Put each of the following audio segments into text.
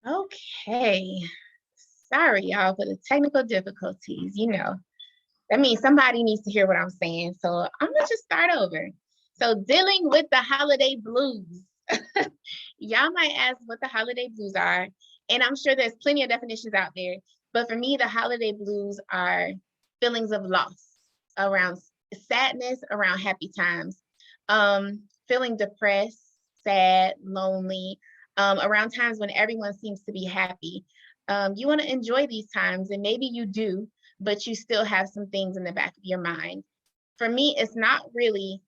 Okay. Sorry, y'all, for the technical difficulties. That means somebody needs to hear what I'm saying. So I'm gonna just start over. So dealing with the holiday blues. Y'all might ask what the holiday blues are, and I'm sure there's plenty of definitions out there. But for me, the holiday blues are feelings of loss around sadness, around happy times, feeling depressed, sad, lonely, around times when everyone seems to be happy. You want to enjoy these times, and maybe you do, but you still have some things in the back of your mind. For me, it's not really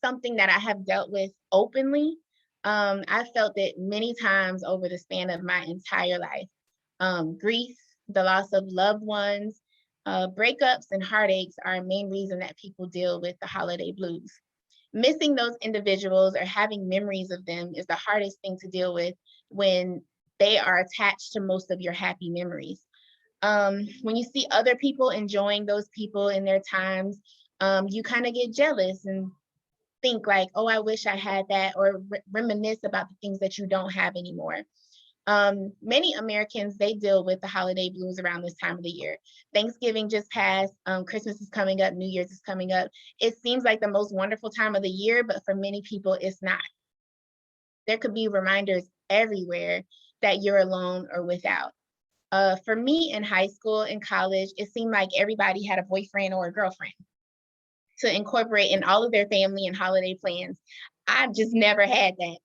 something that I have dealt with openly. I felt it many times over the span of my entire life. Grief, the loss of loved ones, breakups and heartaches are a main reason that people deal with the holiday blues. Missing those individuals or having memories of them is the hardest thing to deal with when they are attached to most of your happy memories. When you see other people enjoying those people in their times, you kind of get jealous and think like, oh, I wish I had that, or reminisce about the things that you don't have anymore. Many Americans, they deal with the holiday blues around this time of the year. Thanksgiving just passed, Christmas is coming up, New Year's is coming up. It seems like the most wonderful time of the year, but for many people, it's not. There could be reminders everywhere that you're alone or without. For me in high school and college, it seemed like everybody had a boyfriend or a girlfriend to incorporate in all of their family and holiday plans. I just never had that.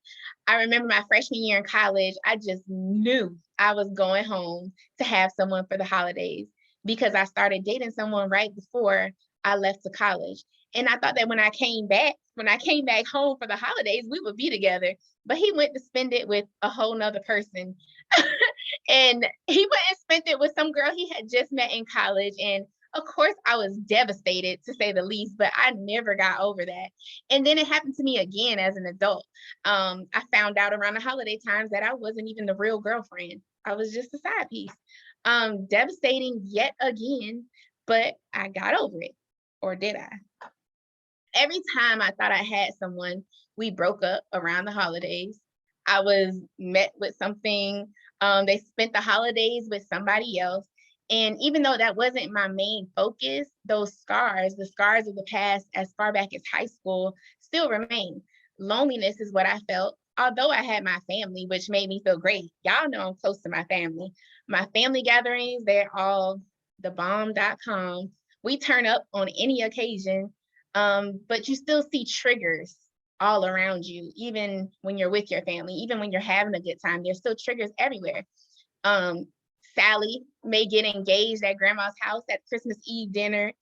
I remember my freshman year in college, I just knew I was going home to have someone for the holidays because I started dating someone right before I left to college. And I thought that when I came back home for the holidays, we would be together. But he went to spend it with a whole nother person. And he went and spent it with some girl he had just met in college. And of course, I was devastated to say the least, but I never got over that. And then it happened to me again as an adult. I found out around the holiday times that I wasn't even the real girlfriend. I was just a side piece. Devastating yet again, but I got over it. Or did I? Every time I thought I had someone, we broke up around the holidays. I was met with something. They spent the holidays with somebody else. And even though that wasn't my main focus, those scars, the scars of the past as far back as high school, still remain. Loneliness is what I felt. Although I had my family, which made me feel great. Y'all know I'm close to my family. My family gatherings, they're all thebomb.com. We turn up on any occasion, but you still see triggers all around you, even when you're with your family, even when you're having a good time, there's still triggers everywhere. Um, Sally may get engaged at grandma's house at Christmas Eve dinner.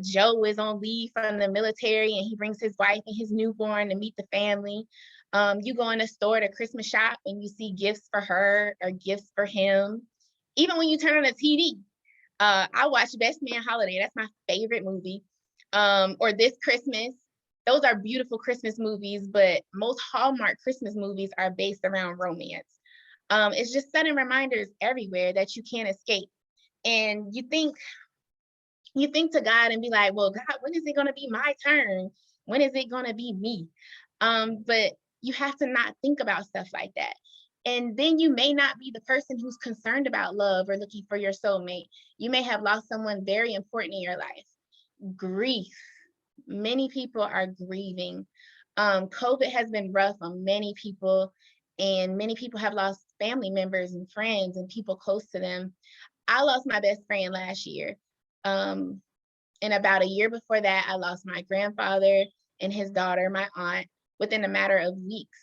Joe is on leave from the military and he brings his wife and his newborn to meet the family. You go in a store to Christmas shop and you see gifts for her or gifts for him. Even when you turn on the TV, I watch Best Man Holiday. That's my favorite movie. Or This Christmas. Those are beautiful Christmas movies, but most Hallmark Christmas movies are based around romance. It's just sudden reminders everywhere that you can't escape. And you think to God and be like, well, God, when is it going to be my turn? When is it going to be me? But you have to not think about stuff like that. And then you may not be the person who's concerned about love or looking for your soulmate. You may have lost someone very important in your life. Grief. Many people are grieving. COVID has been rough on many people, and many people have lost family members and friends and people close to them. I lost my best friend last year. Um, and about a year before that, I lost my grandfather and his daughter, my aunt, within a matter of weeks.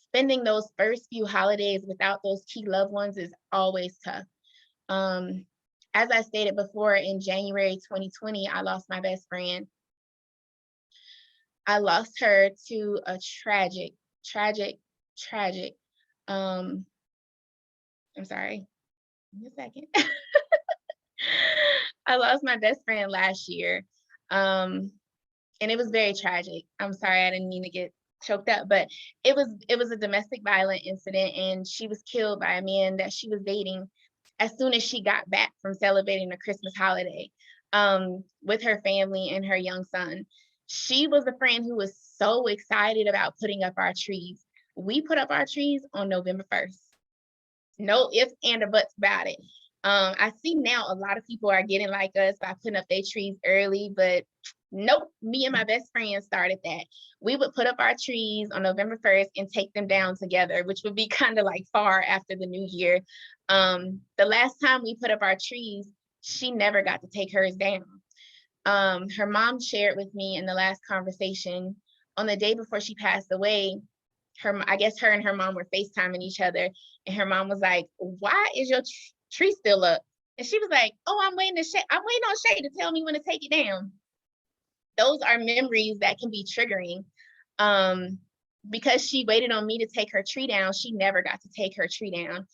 Spending those first few holidays without those key loved ones is always tough. Um, as I stated before, in January 2020, I lost my best friend. I lost her to a tragic. Um, I'm sorry, give me a second. I lost my best friend last year. Um, and it was very tragic. I'm sorry, I didn't mean to get choked up, but it was a domestic violent incident, and she was killed by a man that she was dating as soon as she got back from celebrating the Christmas holiday with her family and her young son. She was the friend who was so excited about putting up our trees. We put up our trees on November 1st. No ifs and or buts about it. I see now a lot of people are getting like us by putting up their trees early, but nope, me and my best friend started that. We would put up our trees on November 1st and take them down together, which would be kind of like far after the new year. The last time we put up our trees, she never got to take hers down. Her mom shared with me in the last conversation on the day before she passed away. I guess her and her mom were FaceTiming each other, and her mom was like, "Why is your tree still up?" And she was like, "Oh, I'm waiting on Shay to tell me when to take it down." Those are memories that can be triggering. Because she waited on me to take her tree down, she never got to take her tree down.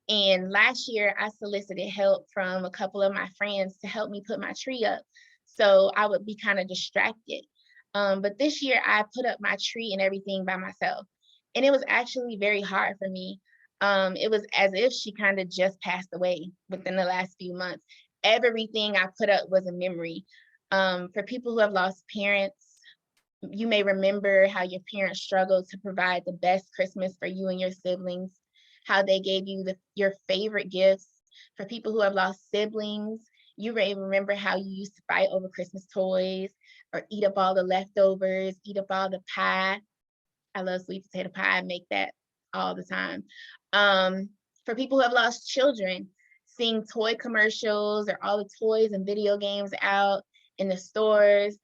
And last year, I solicited help from a couple of my friends to help me put my tree up, so I would be kind of distracted. But this year, I put up my tree and everything by myself, and it was actually very hard for me. It was as if she kind of just passed away within the last few months. Everything I put up was a memory. For people who have lost parents, you may remember how your parents struggled to provide the best Christmas for you and your siblings, how they gave you your favorite gifts. For people who have lost siblings, you may remember how you used to fight over Christmas toys or eat up all the leftovers, eat up all the pie. I love sweet potato pie. I make that all the time. For people who have lost children, seeing toy commercials or all the toys and video games out in the stores,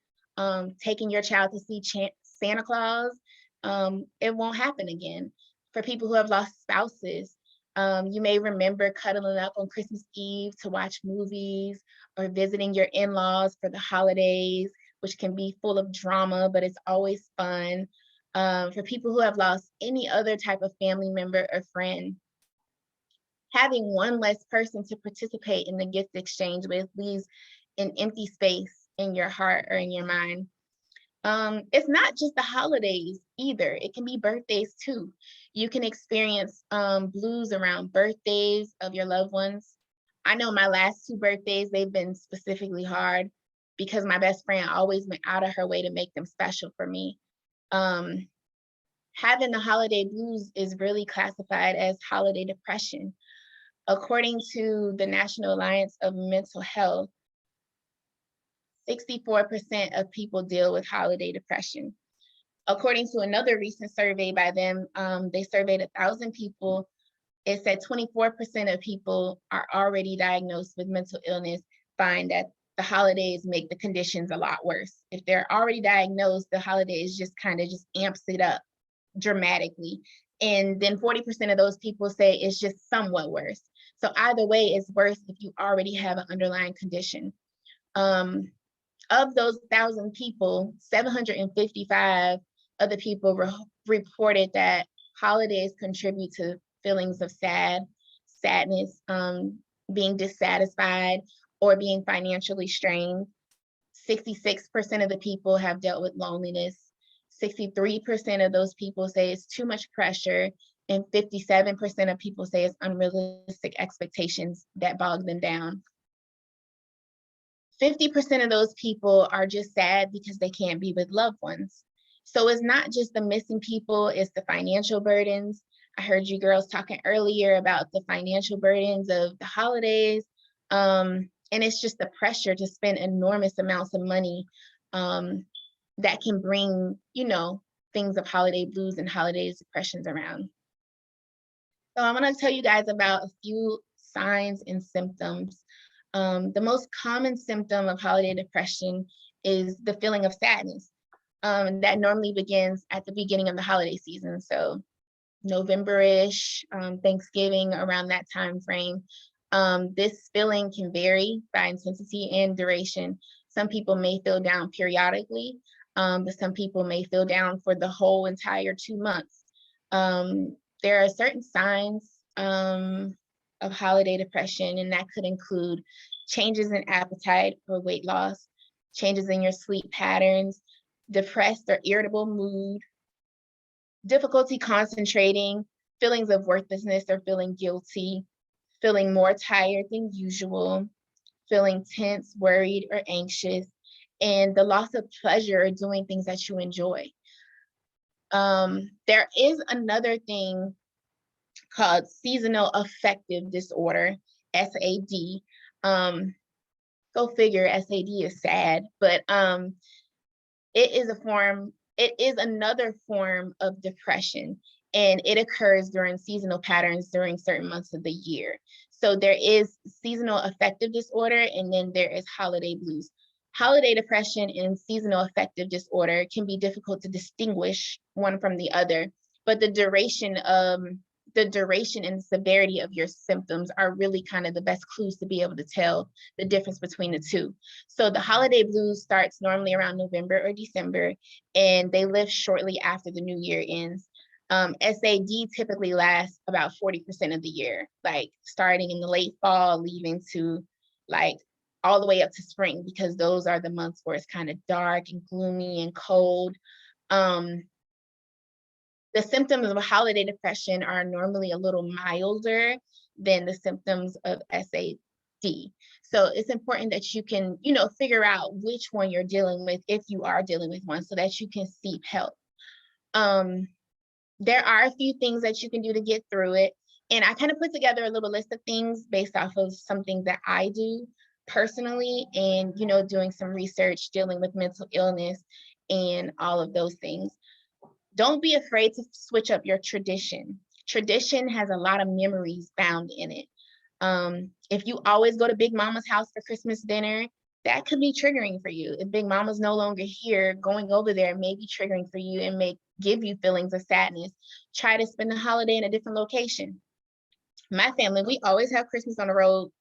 taking your child to see Santa Claus, it won't happen again. For people who have lost spouses, you may remember cuddling up on Christmas Eve to watch movies or visiting your in-laws for the holidays, which can be full of drama, but it's always fun. For people who have lost any other type of family member or friend, having one less person to participate in the gift exchange with leaves an empty space in your heart or in your mind. It's not just the holidays either. It can be birthdays too. You can experience blues around birthdays of your loved ones. I know my last two birthdays, they've been specifically hard because my best friend always went out of her way to make them special for me. Having the holiday blues is really classified as holiday depression. According to the National Alliance of Mental Health, 64% of people deal with holiday depression. According to another recent survey by them, they surveyed 1,000 people. It said 24% of people are already diagnosed with mental illness, find that the holidays make the conditions a lot worse. If they're already diagnosed, the holidays just kind of just amps it up dramatically. And then 40% of those people say it's just somewhat worse. So either way, it's worse if you already have an underlying condition. Of those 1,000 people, 755 of the people reported that holidays contribute to feelings of sadness, being dissatisfied, or being financially strained. 66% of the people have dealt with loneliness. 63% of those people say it's too much pressure, and 57% of people say it's unrealistic expectations that bog them down. 50% of those people are just sad because they can't be with loved ones. So it's not just the missing people, it's the financial burdens. I heard you girls talking earlier about the financial burdens of the holidays. And it's just the pressure to spend enormous amounts of money that can bring, things of holiday blues and holiday depressions around. So I'm going to tell you guys about a few signs and symptoms. The most common symptom of holiday depression is the feeling of sadness. That normally begins at the beginning of the holiday season. So November-ish, Thanksgiving, around that time frame. This feeling can vary by intensity and duration. Some people may feel down periodically, but some people may feel down for the whole entire 2 months. There are certain signs of holiday depression, and that could include changes in appetite or weight loss, changes in your sleep patterns, depressed or irritable mood, difficulty concentrating, feelings of worthlessness or feeling guilty, feeling more tired than usual, feeling tense, worried, or anxious, and the loss of pleasure doing things that you enjoy. There is another thing called seasonal affective disorder, SAD. Go figure, SAD is sad, but it is another form of depression, and it occurs during seasonal patterns during certain months of the year. So there is seasonal affective disorder, and then there is holiday blues. Holiday depression and seasonal affective disorder can be difficult to distinguish one from the other, but the duration and the severity of your symptoms are really kind of the best clues to be able to tell the difference between the two. So the holiday blues starts normally around November or December, and they lift shortly after the new year ends. SAD typically lasts about 40% of the year, like starting in the late fall, leaving to like all the way up to spring, because those are the months where it's kind of dark and gloomy and cold. The symptoms of a holiday depression are normally a little milder than the symptoms of SAD. So it's important that you can, figure out which one you're dealing with if you are dealing with one, so that you can seek help. There are a few things that you can do to get through it. And I kind of put together a little list of things based off of something that I do personally, and, doing some research dealing with mental illness and all of those things. Don't be afraid to switch up your tradition. Tradition has a lot of memories bound in it. If you always go to Big Mama's house for Christmas dinner, that could be triggering for you. If Big Mama's no longer here, going over there may be triggering for you and may give you feelings of sadness. Try to spend the holiday in a different location. My family, we always have Christmas on the road.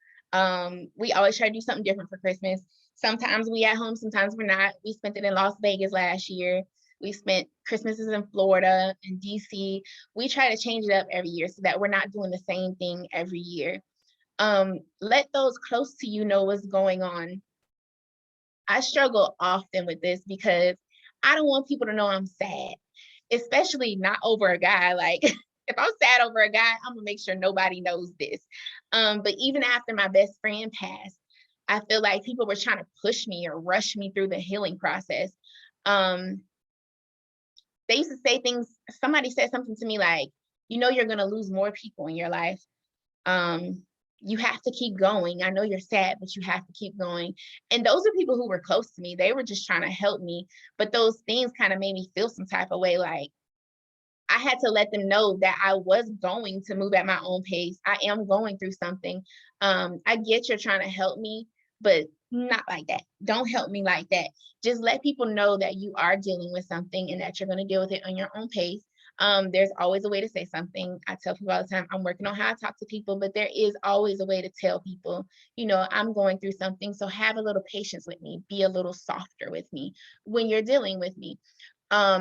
We always try to do something different for Christmas. Sometimes we at home, sometimes we're not. We spent it in Las Vegas last year. We spent Christmases in Florida and DC. We try to change it up every year so that we're not doing the same thing every year. Let those close to you know what's going on. I struggle often with this because I don't want people to know I'm sad, especially not over a guy. Like, if I'm sad over a guy, I'm gonna make sure nobody knows this. But even after my best friend passed, I feel like people were trying to push me or rush me through the healing process. They used to say things, somebody said something to me like, you're going to lose more people in your life. You have to keep going. I know you're sad, but you have to keep going. And those are people who were close to me. They were just trying to help me. But those things kind of made me feel some type of way. Like, I had to let them know that I was going to move at my own pace. I am going through something. I get you're trying to help me, but not like that. Don't help me like that. Just let people know that you are dealing with something and that you're going to deal with it on your own pace. There's always a way to say something. I tell people all the time, I'm working on how I talk to people, but there is always a way to tell people, I'm going through something. So have a little patience with me. Be a little softer with me when you're dealing with me. But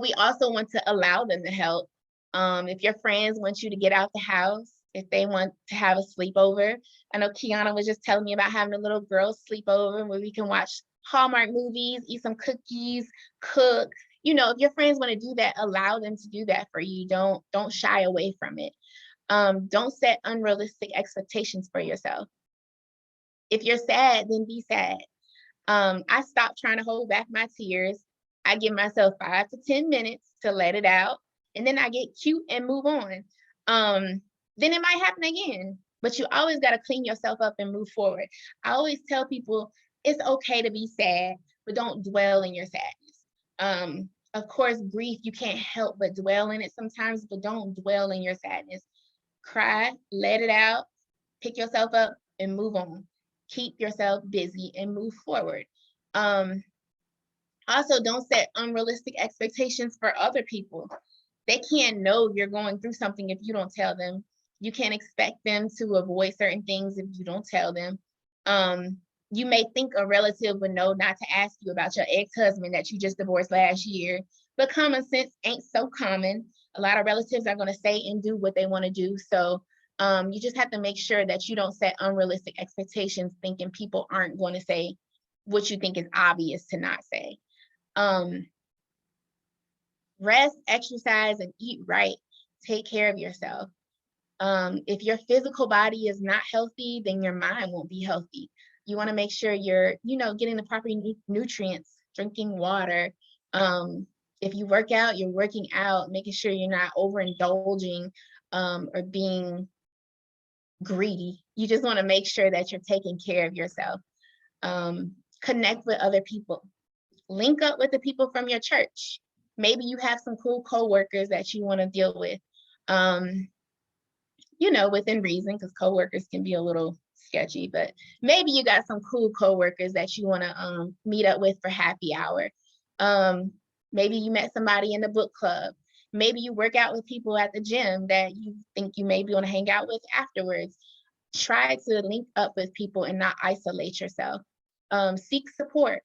we also want to allow them to help. If your friends want you to get out the house, if they want to have a sleepover. I know Kiana was just telling me about having a little girls sleepover where we can watch Hallmark movies, eat some cookies, cook. If your friends want to do that, allow them to do that for you. Don't shy away from it. Don't set unrealistic expectations for yourself. If you're sad, then be sad. I stopped trying to hold back my tears. I give myself 5 to 10 minutes to let it out, and then I get cute and move on. Then it might happen again, but you always got to clean yourself up and move forward. I always tell people it's okay to be sad, but don't dwell in your sadness. Of course, grief, you can't help but dwell in it sometimes, but don't dwell in your sadness. Cry, let it out, pick yourself up and move on. Keep yourself busy and move forward. Also, don't set unrealistic expectations for other people. They can't know you're going through something if you don't tell them. You can't expect them to avoid certain things if you don't tell them. You may think a relative would know not to ask you about your ex-husband that you just divorced last year, but common sense ain't so common. A lot of relatives are going to say and do what they want to do. So you just have to make sure that you don't set unrealistic expectations thinking people aren't going to say what you think is obvious to not say. Rest, exercise, and eat right. Take care of yourself. If your physical body is not healthy, then your mind won't be healthy. You want to make sure you're, getting the proper nutrients, drinking water, If you work out, you're working out, making sure you're not overindulging or being greedy. You just want to make sure that you're taking care of yourself. Connect with other people. Link up with the people from your church. Maybe you have some cool coworkers that you want to deal with. You know, within reason, because coworkers can be a little sketchy, but maybe you got some cool coworkers that you want to meet up with for happy hour. Maybe you met somebody in the book club. Maybe you work out with people at the gym that you think you maybe want to hang out with afterwards. Try to link up with people and not isolate yourself. Seek support.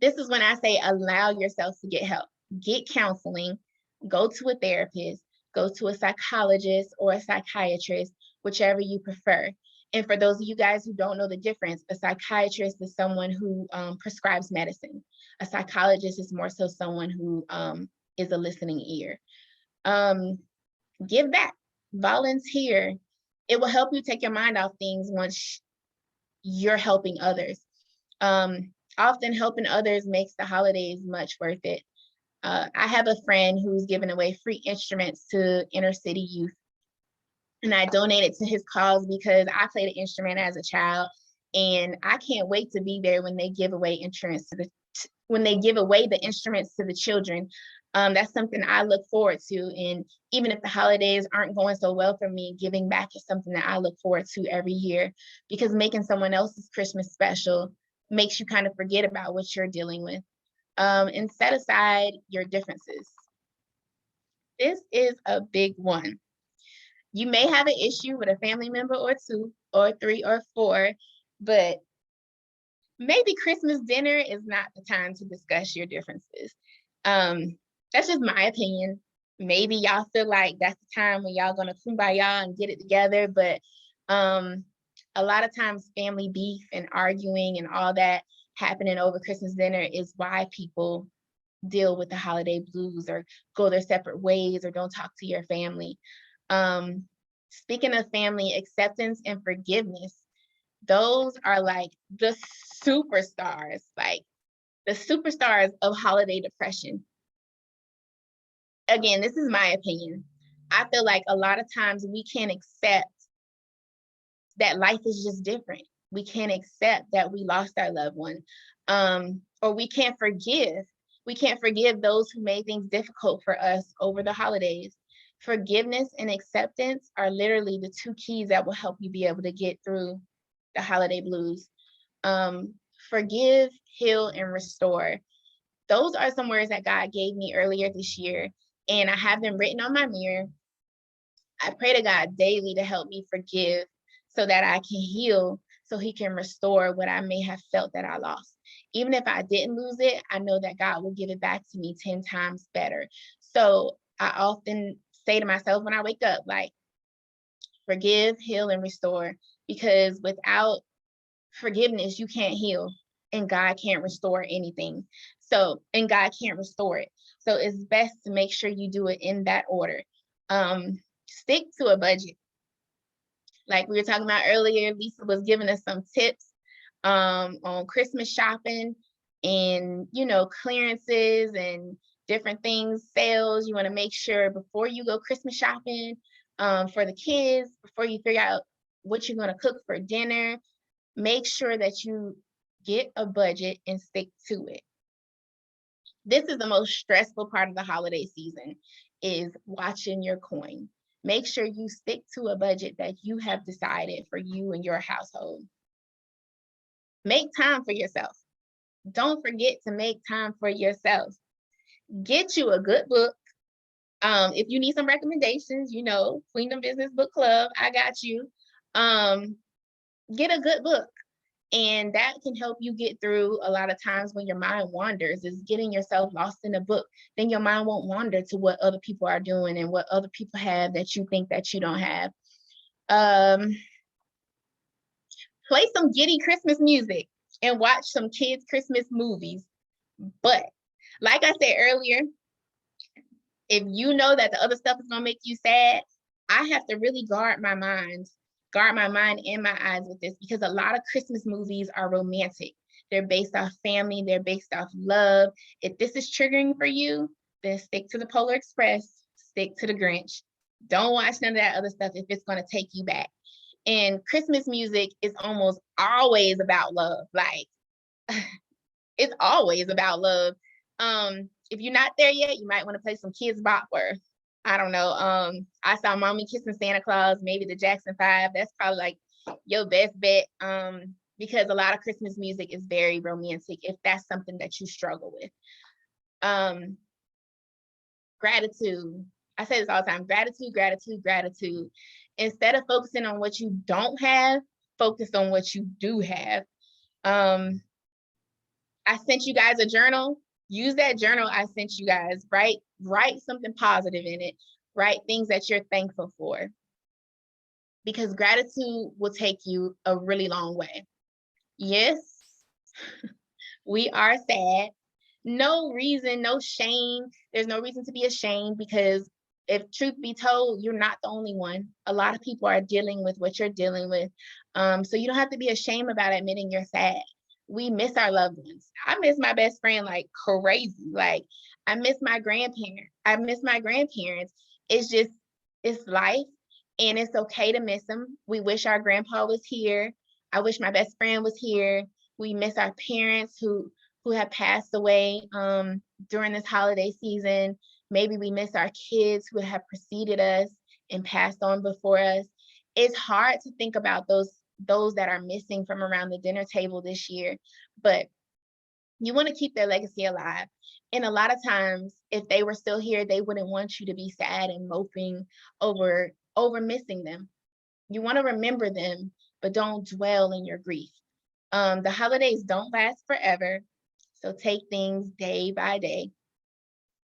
This is when I say allow yourself to get help. Get counseling, go to a therapist, go to a psychologist or a psychiatrist, whichever you prefer. And for those of you guys who don't know the difference, a psychiatrist is someone who prescribes medicine. A psychologist is more so someone who is a listening ear. Give back, volunteer. It will help you take your mind off things once you're helping others. Often helping others makes the holidays much worth it. I have a friend who's giving away free instruments to inner city youth. And I donated to his cause because I played an instrument as a child. And I can't wait to be there when they give away instruments to the instruments to the children. That's something I look forward to. And even if the holidays aren't going so well for me, giving back is something that I look forward to every year, because making someone else's Christmas special makes you kind of forget about what you're dealing with. And set aside your differences. This is a big one. You may have an issue with a family member or two or three or four, but maybe Christmas dinner is not the time to discuss your differences. That's just my opinion. Maybe y'all feel like that's the time when y'all gonna kumbaya and get it together, but a lot of times family beef and arguing and all that happening over Christmas dinner is why people deal with the holiday blues or go their separate ways or don't talk to your family. Speaking of family, acceptance and forgiveness, those are like the superstars of holiday depression. Again, this is my opinion. I feel like a lot of times we can't accept that life is just different. We can't accept that we lost our loved one, or we can't forgive. We can't forgive those who made things difficult for us over the holidays. Forgiveness and acceptance are literally the two keys that will help you be able to get through the holiday blues. Forgive, heal, and restore. Those are some words that God gave me earlier this year, and I have them written on my mirror. I pray to God daily to help me forgive so that I can heal, so he can restore what I may have felt that I lost. Even if I didn't lose it, I know that God will give it back to me 10 times better. So I often say to myself when I wake up, like, forgive, heal, and restore, because without forgiveness, you can't heal, and God can't restore anything. So, and God can't restore it. So it's best to make sure you do it in that order. Stick to a budget. Like we were talking about earlier, Lisa was giving us some tips on Christmas shopping and, you know, clearances and different things, sales. You want to make sure before you go Christmas shopping for the kids, before you figure out what you're going to cook for dinner, make sure that you get a budget and stick to it. This is the most stressful part of the holiday season, is watching your coin. Make sure you stick to a budget that you have decided for you and your household. Make time for yourself. Don't forget to make time for yourself. Get you a good book. If you need some recommendations, you know, Queendom Business Book Club, I got you. Get a good book. And that can help you get through a lot of times when your mind wanders, is getting yourself lost in a book. Then your mind won't wander to what other people are doing and what other people have that you think that you don't have. Play some giddy Christmas music and watch some kids' Christmas movies. But like I said earlier, if you know that the other stuff is going to make you sad, I have to really guard my mind and my eyes with this, because a lot of Christmas movies are romantic. They're based off family. They're based off love. If this is triggering for you, then stick to the Polar Express, stick to the Grinch. Don't watch none of that other stuff if it's going to take you back. And Christmas music is almost always about love. Like, it's always about love. If you're not there yet, you might want to play some Kids Bop or I don't know. I Saw Mommy Kissing Santa Claus, maybe the Jackson 5. That's probably like your best bet. Because a lot of Christmas music is very romantic if that's something that you struggle with. Gratitude. I say this all the time, gratitude, gratitude, gratitude. Instead of focusing on what you don't have, focus on what you do have. I sent you guys a journal. Use that journal I sent you guys. Write something positive in it. Write things that you're thankful for. Because gratitude will take you a really long way. Yes, we are sad. No reason, no shame. There's no reason to be ashamed because if truth be told, you're not the only one. A lot of people are dealing with what you're dealing with. So you don't have to be ashamed about admitting you're sad. We miss our loved ones. I miss my best friend like crazy. Like I miss my grandparents. I miss my grandparents. It's life and it's okay to miss them. We wish our grandpa was here. I wish my best friend was here. We miss our parents who have passed away during this holiday season. Maybe we miss our kids who have preceded us and passed on before us. It's hard to think about those that are missing from around the dinner table this year, but you want to keep their legacy alive. And a lot of times, if they were still here, they wouldn't want you to be sad and moping over missing them. You want to remember them, but don't dwell in your grief. The holidays don't last forever, so take things day by day.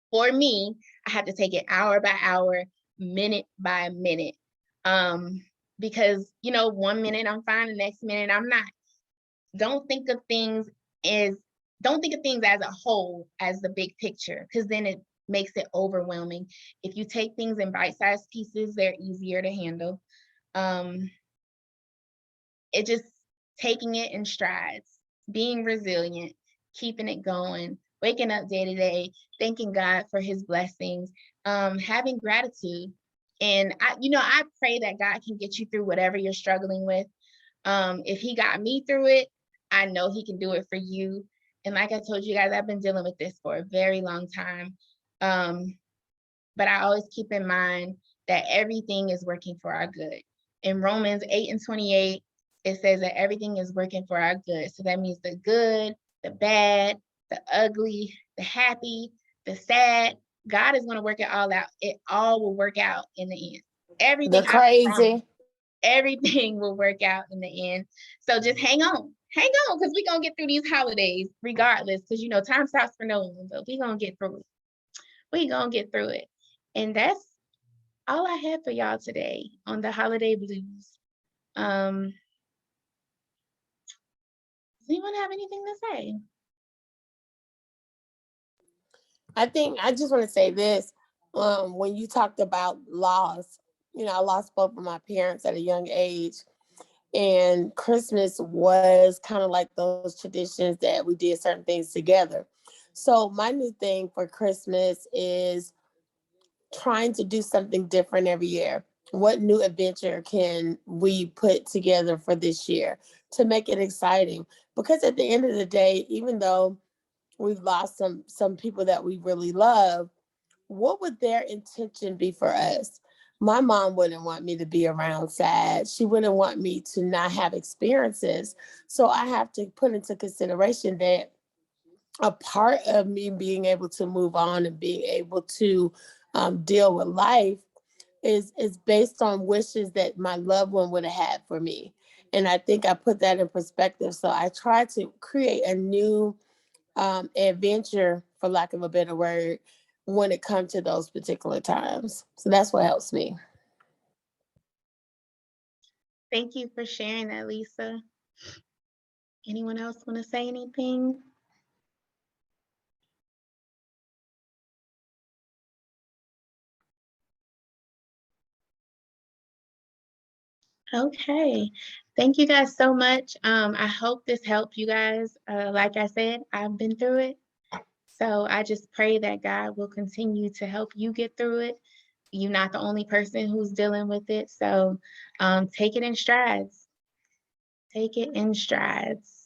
For me, I have to take it hour by hour, minute by minute. Because, 1 minute I'm fine, the next minute I'm not. Don't think of things as a whole, as the big picture, because then it makes it overwhelming. If you take things in bite-sized pieces, they're easier to handle. It just taking it in strides, being resilient, keeping it going, waking up day to day, thanking God for his blessings, having gratitude. And I pray that God can get you through whatever you're struggling with. If he got me through it, I know he can do it for you. And like I told you guys, I've been dealing with this for a very long time. But I always keep in mind that everything is working for our good. In Romans 8:28, it says that everything is working for our good. So that means the good, the bad, the ugly, the happy, the sad. God is going to work it all out. It all will work out in the end. Everything, the crazy. Everything will work out in the end. So just hang on, because we're going to get through these holidays regardless, because, time stops for no one, but we're going to get through it. We're going to get through it. And that's all I have for y'all today on the holiday blues. Does anyone have anything to say? I think I just want to say this. When you talked about loss, I lost both of my parents at a young age. And Christmas was kind of like those traditions that we did certain things together. So my new thing for Christmas is trying to do something different every year. What new adventure can we put together for this year to make it exciting? Because at the end of the day, even though we've lost some people that we really love, what would their intention be for us? My mom wouldn't want me to be around sad. She wouldn't want me to not have experiences. So I have to put into consideration that a part of me being able to move on and being able to deal with life is based on wishes that my loved one would have had for me. And I think I put that in perspective. So I try to create a new adventure, for lack of a better word, when it comes to those particular times. So that's what helps me. Thank you for sharing that, Lisa. Anyone else want to say anything? Okay. Thank you guys so much. I hope this helped you guys. Like I said, I've been through it. So I just pray that God will continue to help you get through it. You're not the only person who's dealing with it. So take it in strides. Take it in strides.